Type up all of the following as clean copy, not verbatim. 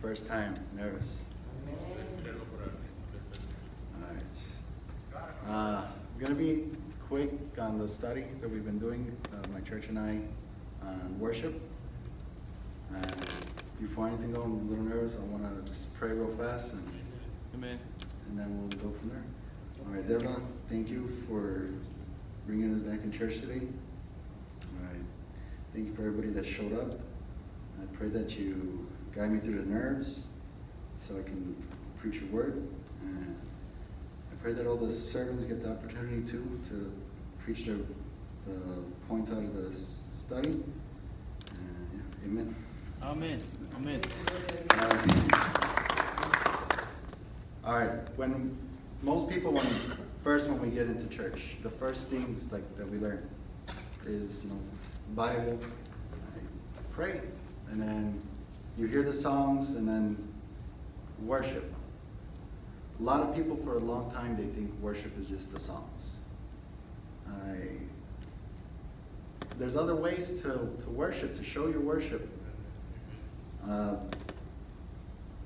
first time? Nervous? All right. I'm going to be quick on the study that we've been doing, my church and I, on worship. Before anything though, I'm a little nervous. I want to just pray real fast and then we'll go from there. All right, Debra, thank you for bringing us back in church today. All right, thank you for everybody that showed up. I pray that you guide me through the nerves so I can preach your word. And I pray that all the servants get the opportunity to preach the points out of the study. Amen. Amen. Amen. All right. When most people, when we get into church, the first things like that we learn is Bible, pray, and then you hear the songs, and then worship. A lot of people for a long time they think worship is just the songs. There's other ways to worship, to show your worship.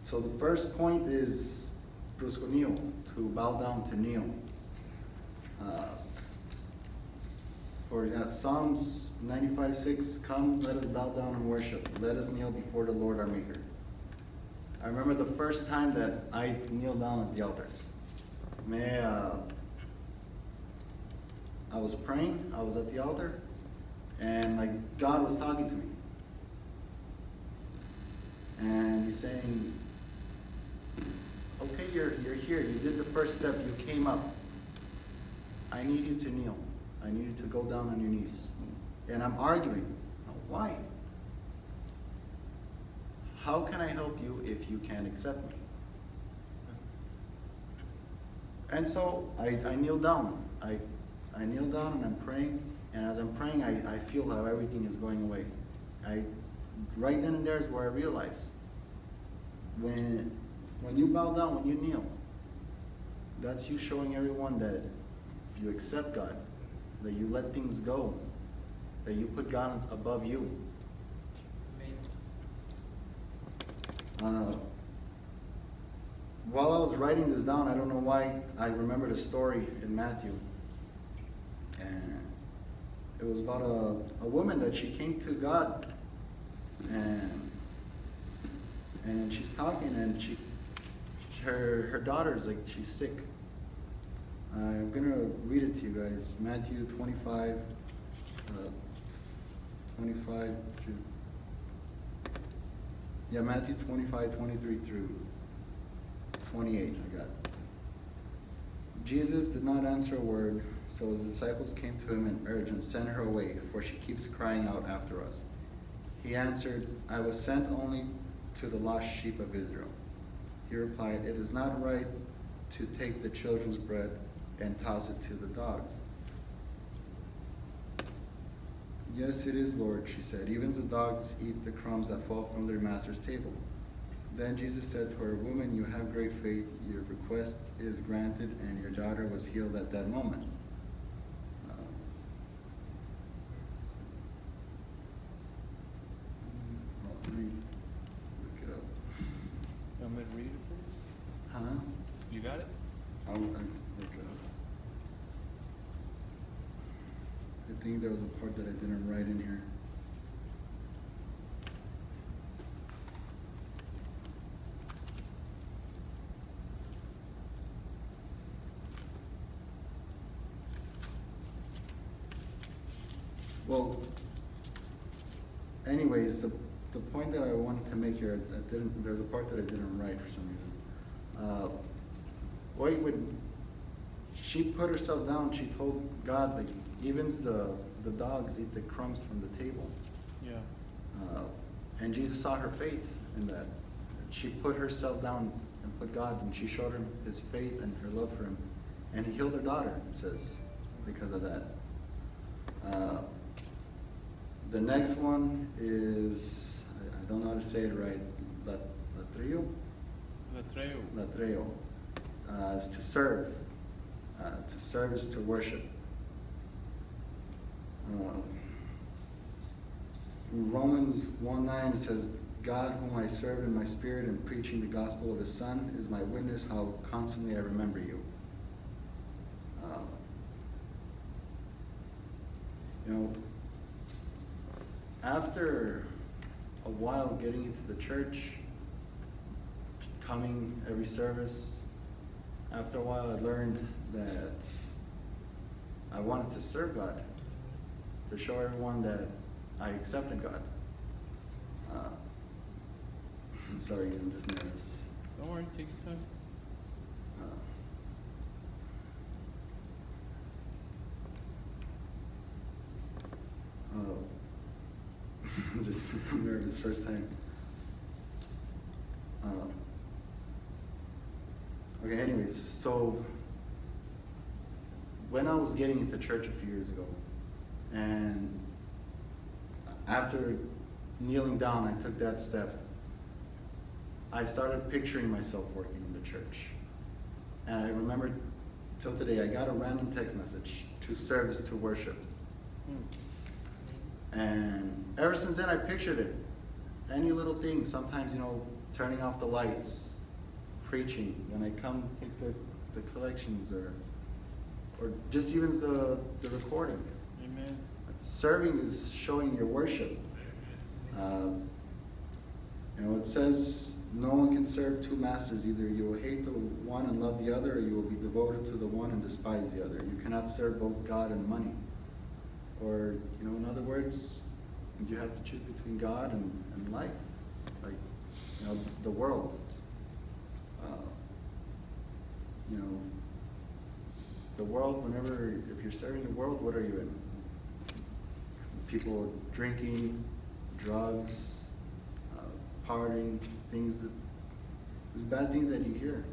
So the first point is proskuneo, to bow down, to kneel. For Psalms 95:6, come, let us bow down and worship. Let us kneel before the Lord our Maker. I remember the first time that I kneeled down at the altar. I was praying, I was at the altar, and God was talking to me. And he's saying, okay, you're here, you did the first step, you came up. I need you to kneel. I need you to go down on your knees. And I'm arguing. Why? How can I help you if you can't accept me? And so I kneel down. I kneel down and I'm praying. And as I'm praying, I feel how everything is going away. Right then and there is where I realize when you bow down, when you kneel, that's you showing everyone that you accept God, that you let things go, that you put God above you. While I was writing this down, I don't know why, I remembered a story in Matthew. And it was about a woman that she came to God, and she's talking, and her daughter's she's sick. I'm gonna read it to you guys. Matthew 25 through. Yeah, Matthew 25, 23 through 28. I got it. Jesus did not answer a word, so his disciples came to him and urged him, send her away, for she keeps crying out after us. He answered, I was sent only to the lost sheep of Israel. He replied, it is not right to take the children's bread and toss it to the dogs. Yes, it is, Lord, she said. Even the dogs eat the crumbs that fall from their master's table. Then Jesus said to her, woman, you have great faith. Your request is granted, and your daughter was healed at that moment. Let me look it up. You want me to read it, please? Huh? You got it? I'll look it up. I think there was a part that I didn't write in here. Well, anyways, the point that I wanted to make here, there's a part that I didn't write for some reason. She put herself down, she told God, even the dogs eat the crumbs from the table. Yeah. And Jesus saw her faith in that. She put herself down and put God, and she showed him his faith and her love for him. And he healed her daughter, it says, because of that. The next one is, I don't know how to say it right, latreo? Latreo. Is to serve. To serve is to worship. In Romans 1:9 it says, God whom I serve in my spirit and preaching the gospel of his Son is my witness how constantly I remember you. You know, after a while getting into the church, coming every service, after a while I learned that I wanted to serve God, to show everyone that I accepted God. I'm sorry, I'm just nervous. Don't worry, take your time. I'm just nervous first time. Okay, anyways, so when I was getting into church a few years ago, and after kneeling down, I took that step, I started picturing myself working in the church. And I remember till today, I got a random text message to service to worship. And ever since then, I pictured it. Any little thing, sometimes, you know, turning off the lights, preaching, when I come take the collections, or just even the recording. Amen. Serving is showing your worship. You know, it says no one can serve two masters. Either you will hate the one and love the other, or you will be devoted to the one and despise the other. You cannot serve both God and money. Or, you know, in other words, you have to choose between God and life, like, you know, the world. You know, the world, whenever, if you're serving the world, what are you in? People drinking, drugs, partying, things there's bad things that you hear.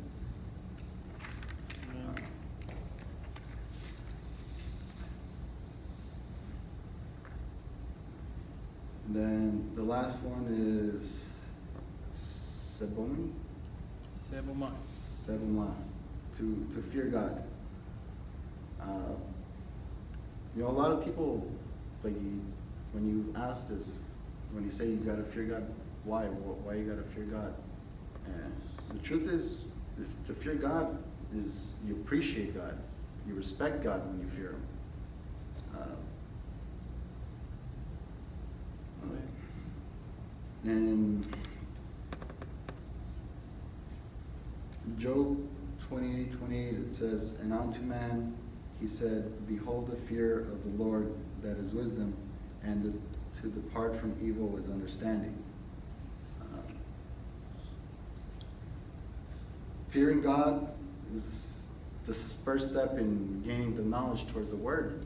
And then the last one is Seboma, to fear God. You know, a lot of people, like, when you ask this, when you say you gotta fear God, why you gotta fear God? And the truth is, to fear God is you appreciate God, you respect God when you fear Him. And Job 28:28, it says, "And unto man he said, Behold, the fear of the Lord, that is wisdom, and to depart from evil is understanding." Fearing God is the first step in gaining the knowledge towards the Word.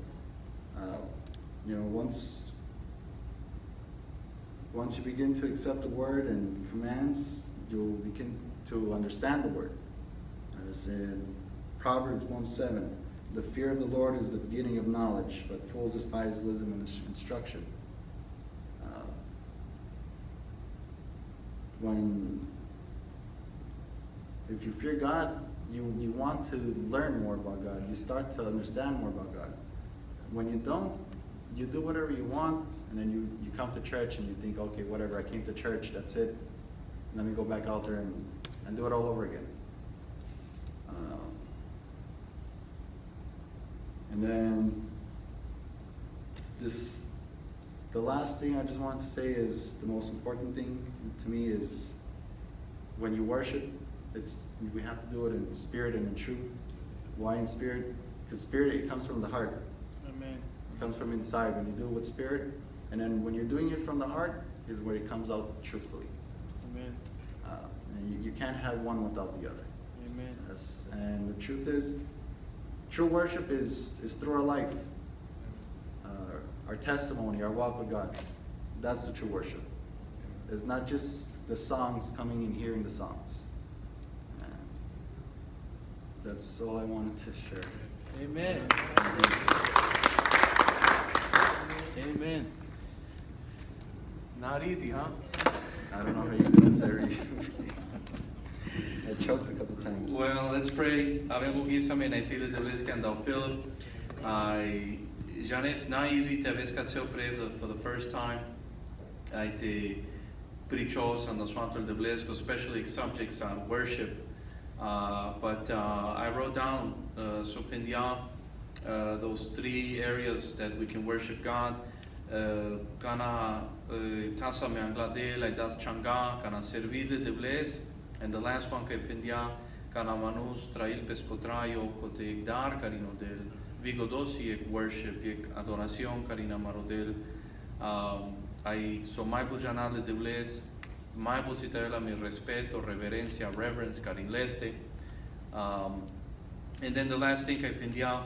You know, once you begin to accept the Word and commands, you'll begin to understand the Word. As in Proverbs 1:7, "The fear of the Lord is the beginning of knowledge, but fools despise wisdom and instruction." If you fear God, you want to learn more about God. You start to understand more about God. When you don't, you do whatever you want, and then you come to church and you think, okay, whatever, I came to church, that's it. Let me go back out there and do it all over again. And then the last thing I just want to say is the most important thing to me is when you worship, we have to do it in spirit and in truth. Why in spirit? Because spirit, it comes from the heart. Amen. It comes from inside. When you do it with spirit, and then when you're doing it from the heart, is where it comes out truthfully. Amen. And you can't have one without the other. Amen. Yes. And the truth is, true worship is through our life, our testimony, our walk with God. That's the true worship. It's not just the songs, coming and hearing the songs. That's all I wanted to share. Amen. Amen. Not easy, huh? I don't know how you do this every. I choked a couple times. Well, let's pray. Avem ghisame, I see the devils can thou Philip. Jan, it's not easy to have this got so brave for the first time. prichos and the swantul de blesco, especially subjects on worship. But I wrote down so pendia those 3 areas that we can worship God. Kana tasa me anglade la das changa kana servile de bles, and the last one que pendia kana manus trail pescotrayo kote dar carino del vigodosi ek worship ek adoración carina marodel. I so mai bujanale de bles, mai busitela mi respeto, reverencia, reverence carin leste. And then the last thing I pendia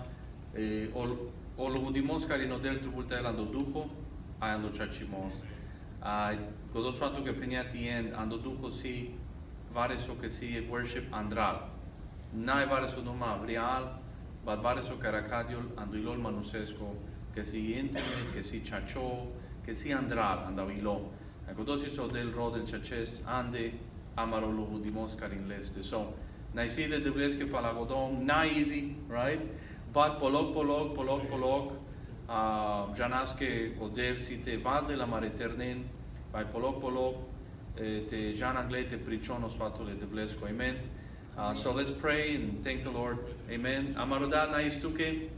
Olo budimos carino del trubulta ando dujo, ando chachimos. Godos prato que penia tien ando dujo si vares o que si worship andral. Nai vares o noma real, but vares o caracadiol ando ilol manusesco, que si internet, que si chacho, que si andral ando ilo. Godos iso del ro del chaches ande amaro lo budimos carin leste. So, naisile de bleske palagodom, na easy, right? But polog, janas que oder si te vas de la mar eternen, by polog, te jan angle te prichono swatole de blesco, amen. So let's pray and thank the Lord, amen. Amaroda naistuke,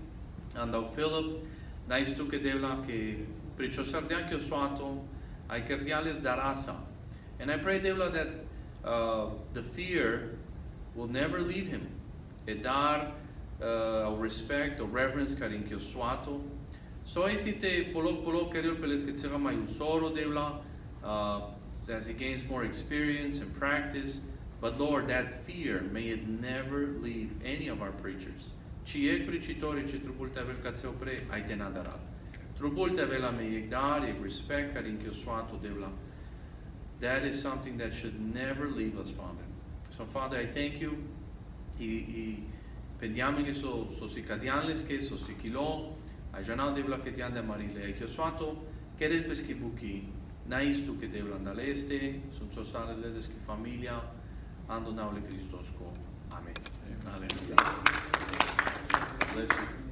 andau Philip, naistuke devla que prichosardian que swato, ai cardiales darasa. And I pray devla that the fear will never leave him. Edar, respect or reverence carin que swato. So I see te polog carriol peles que tsega mai usoro devla as he gains more experience and practice. But Lord, that fear may it never leave any of our preachers. Chiek pricitori ci trubulta vel catseo pre ai tenadaral. Trubulta vela me yegdar e respect carin que swato devla. That is something that should never leave us, Father. So Father, I thank you. Pendiamo che so si cadianles che so si kilo ai janal de bla che ti ande marile ai chiosuato che del peschibuki naistu che de andaleste sun sostale le de famiglia ando naule Christosco. Amen. Hallelujah. Bless you.